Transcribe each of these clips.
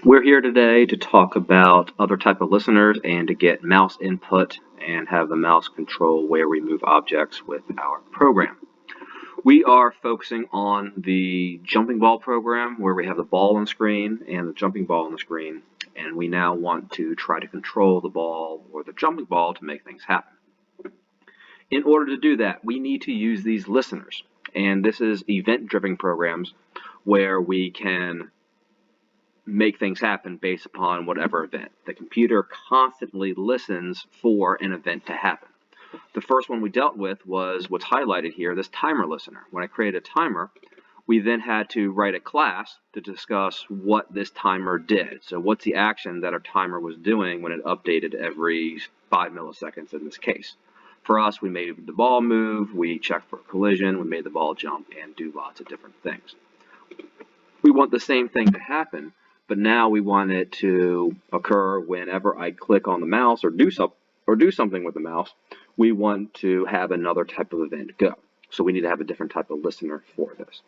We're here today to talk about other type of listeners and to get mouse input and have the mouse control where we move objects with our program. We are focusing on the jumping ball program where we have the ball on the screen and the jumping ball on the screen, and we now want to try to control the ball or the jumping ball to make things happen. In order to do that, we need to use these listeners, and this is event-driven programs where we can make things happen based upon whatever event. The computer constantly listens for an event to happen. The first one we dealt with was what's highlighted here, this timer listener. When I created a timer, we then had to write a class to discuss what this timer did. So what's the action that our timer was doing when it updated every 5 milliseconds in this case. For us, we made the ball move, we checked for collision, we made the ball jump, and do lots of different things. We want the same thing to happen, but now we want it to occur whenever I click on the mouse or do something with the mouse. We want to have another type of event go. So we need to have a different type of listener for this.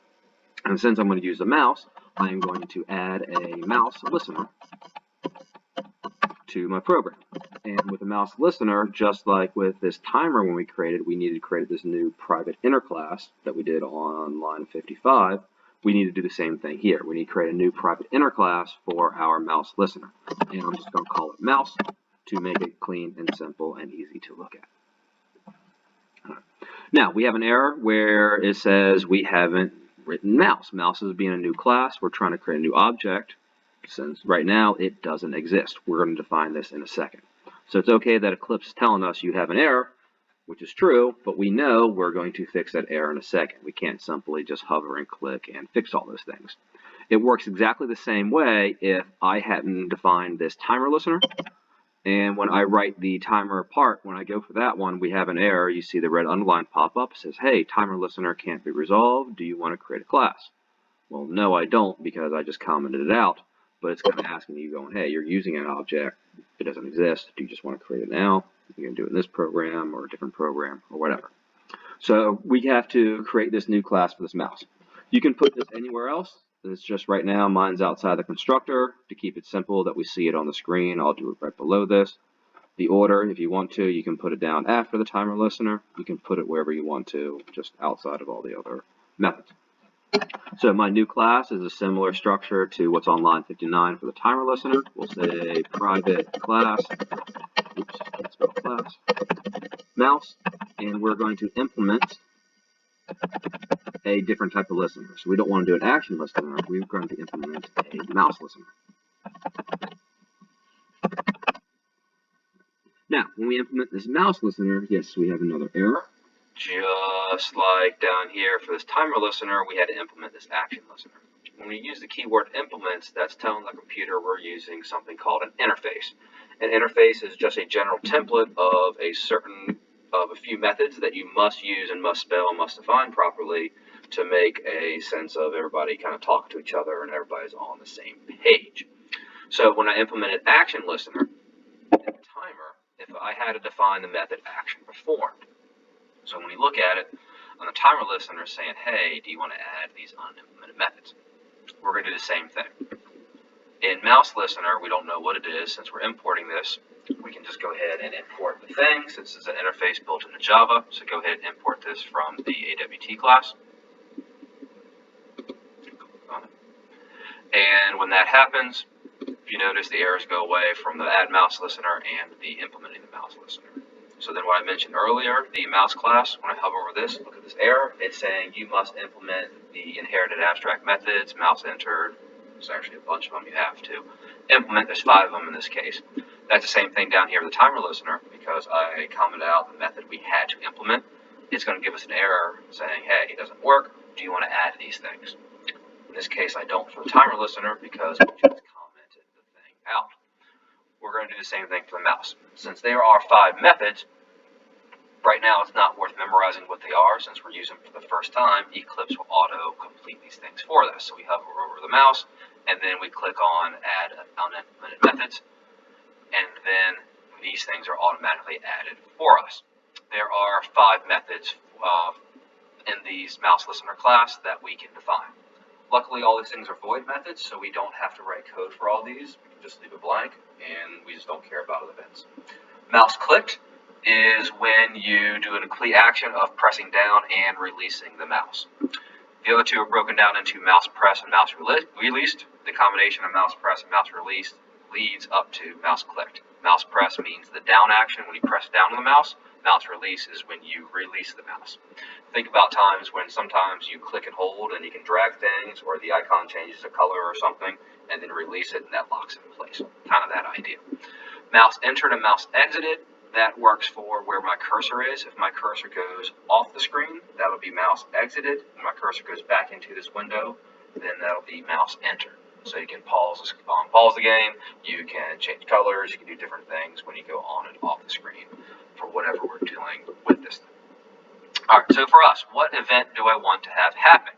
And since I'm going to use the mouse, I am going to add a mouse listener to my program. And with the mouse listener, just like with this timer when we created, we needed to create this new private inner class that we did on line 55. We need to do the same thing here. We need to create a new private inner class for our mouse listener. And I'm just going to call it mouse to make it clean and simple and easy to look at. Now, we have an error where it says we haven't written mouse. Mouse is being a new class. We're trying to create a new object. Since right now it doesn't exist. We're going to define this in a second. So it's okay that Eclipse is telling us you have an error, which is true, but we know we're going to fix that error in a second. We can't simply just hover and click and fix all those things. It works exactly the same way if I hadn't defined this timer listener. And when I write the timer part, when I go for that one, we have an error. You see the red underline pop up. It says, hey, timer listener can't be resolved. Do you want to create a class? Well, no, I don't, because I just commented it out. But it's kind of asking you going, hey, you're using an object. It doesn't exist. Do you just want to create it now? You can do it in this program or a different program or whatever. So we have to create this new class for this mouse. You can put this anywhere else. It's just right now mine's outside the constructor. To keep it simple that we see it on the screen, I'll do it right below this. The order, if you want to, you can put it down after the timer listener. You can put it wherever you want to, just outside of all the other methods. So my new class is a similar structure to what's on line 59 for the timer listener. We'll say private class, oops, can't spell class, mouse, and we're going to implement a different type of listener. So we don't want to do an action listener, we're going to implement a mouse listener. Now, when we implement this mouse listener, yes, we have another error. Just like down here for this timer listener, we had to implement this action listener. When we use the keyword implements, that's telling the computer we're using something called an interface. An interface is just a general template of a few methods that you must use and must spell and must define properly to make a sense of everybody kind of talking to each other and everybody's on the same page. So when I implemented action listener in the timer, if I had to define the method action performed. So when we look at it, on the timer listener saying, hey, do you want to add these unimplemented methods? We're going to do the same thing. In mouse listener, we don't know what it is. Since we're importing this, we can just go ahead and import the thing since it's an interface built into Java. So go ahead and import this from the AWT class. And when that happens, if you notice, the errors go away from the add mouse listener and the implementing the mouse listener. So then what I mentioned earlier, the mouse class, when I hover over this, look at this error, it's saying you must implement the inherited abstract methods, mouse entered. There's actually a bunch of them you have to implement. There's 5 of them in this case. That's the same thing down here with the timer listener, because I commented out the method we had to implement. It's going to give us an error saying, hey, it doesn't work. Do you want to add these things? In this case, I don't for the timer listener because we just commented the thing out. We're going to do the same thing for the mouse. Since there are 5 methods, right now it's not worth memorizing what they are. Since we're using them for the first time, Eclipse will auto-complete these things for us. So we hover over the mouse, and then we click on Add Unimplemented Methods, and then these things are automatically added for us. There are 5 methods in these mouse listener class that we can define. Luckily, all these things are void methods, so we don't have to write code for all these. We can just leave it blank, and we just don't care about events. Mouse clicked is when you do a complete action of pressing down and releasing the mouse. The other two are broken down into mouse press and mouse released. The combination of mouse press and mouse released leads up to mouse clicked. Mouse press means the down action when you press down on the mouse. Mouse release is when you release the mouse. Think about times when sometimes you click and hold and you can drag things, or the icon changes a color or something, and then release it and that locks it in place. Kind of that idea. Mouse entered and mouse exited. That works for where my cursor is. If my cursor goes off the screen, that'll be mouse exited. When my cursor goes back into this window, then that'll be mouse enter. So you can pause the game, you can change colors, you can do different things when you go on and off the screen for whatever we're doing with this thing. All right, so for us, what event do I want to have happen?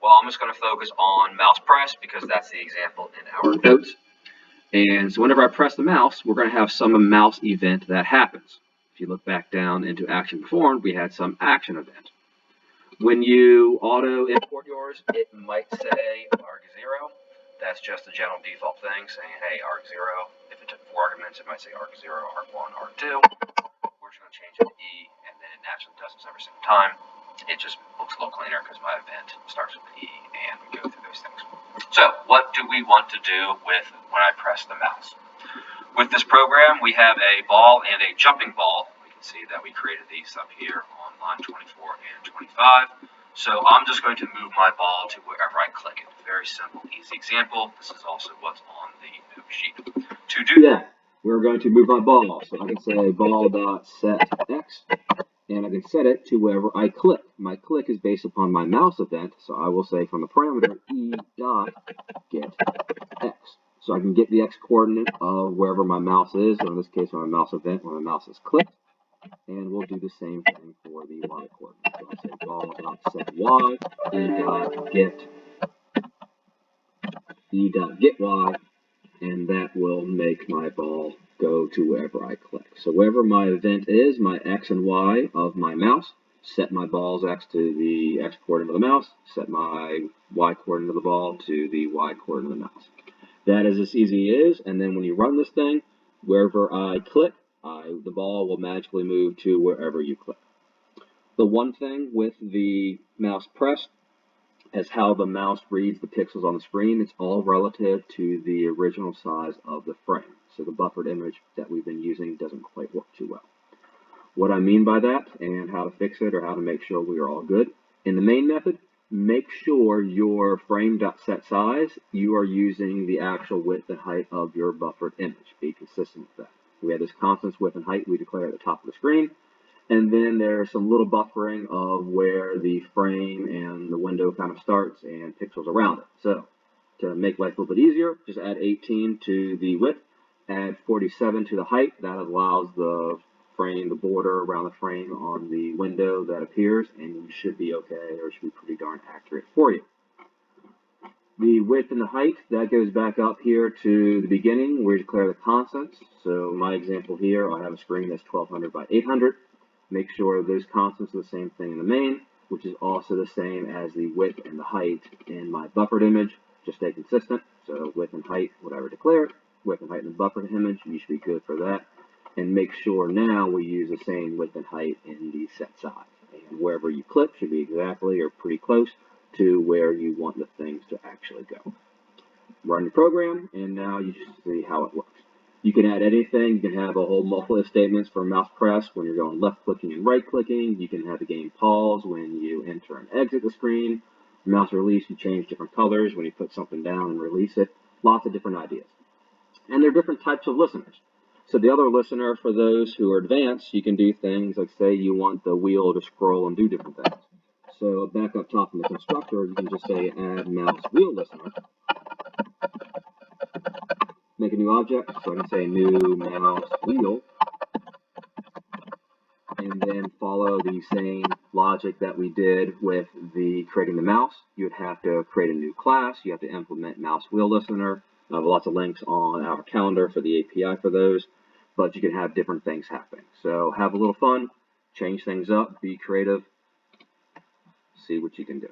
Well, I'm just going to focus on mouse press because that's the example in our notes. And so whenever I press the mouse, we're going to have some mouse event that happens. If you look back down into action performed, we had some action event. When you auto import yours, it might say arg0. That's just a general default thing saying, hey, arg0. If it took 4 arguments, it might say arg0, arg1, arg2. We're just going to change it to E, and then it naturally does this every single time. It just looks a little cleaner because my event starts with E, and we go through those things. So what do we want to do with when I press the mouse? With this program, we have a ball and a jumping ball. We can see that we created these up here on line 24 and 25. So I'm just going to move my ball to wherever I click it. Very simple, easy example. This is also what's on the note sheet. To do that, we're going to move my ball. So I can say ball.setX, and I can set it to wherever I click. My click is based upon my mouse event, so I will say from the parameter e.getX. So I can get the X coordinate of wherever my mouse is, or in this case, my mouse event, where my mouse is clicked. And we'll do the same thing for the Y coordinate. So I'll say ball.setY, e.getY, and that will make my ball go to wherever I click. So wherever my event is, my X and Y of my mouse, set my ball's X to the X coordinate of the mouse, set my Y coordinate of the ball to the Y coordinate of the mouse. That is as easy as, and then when you run this thing, wherever I click, the ball will magically move to wherever you click. The one thing with the mouse press is how the mouse reads the pixels on the screen. It's all relative to the original size of the frame. So the buffered image that we've been using doesn't quite work too well. What I mean by that and how to fix it or how to make sure we are all good. In the main method, make sure your frame.setSize, you are using the actual width and height of your buffered image. Be consistent with that. We have this constants width and height we declare at the top of the screen. And then there's some little buffering of where the frame and the window kind of starts and pixels around it. So to make life a little bit easier, just add 18 to the width, add 47 to the height. That allows the frame, the border around the frame on the window that appears, and you should be okay, or it should be pretty darn accurate for you. The width and the height, that goes back up here to the beginning where you declare the constants. So my example here, I have a screen that's 1200 by 800. Make sure those constants are the same thing in the main, which is also the same as the width and the height in my buffered image. Just stay consistent. So width and height, whatever declared, width and height in the buffered image, you should be good for that. And make sure now we use the same width and height in the set size. And wherever you click should be exactly or pretty close to where you want the things to actually go. Run your program, and now you just see how it works. You can add anything. You can have a whole multiple of statements for mouse press when you're going left clicking and right clicking. You can have the game pause when you enter and exit the screen. Mouse release, you change different colors when you put something down and release it. Lots of different ideas. And there are different types of listeners. So the other listener, for those who are advanced, you can do things like, say you want the wheel to scroll and do different things. So back up top in the constructor, you can just say add mouse wheel listener. Make a new object, so I can say new mouse wheel. And then follow the same logic that we did with the creating the mouse. You would have to create a new class. You have to implement mouse wheel listener. I have lots of links on our calendar for the API for those, but you can have different things happening. So have a little fun, change things up, be creative, see what you can do.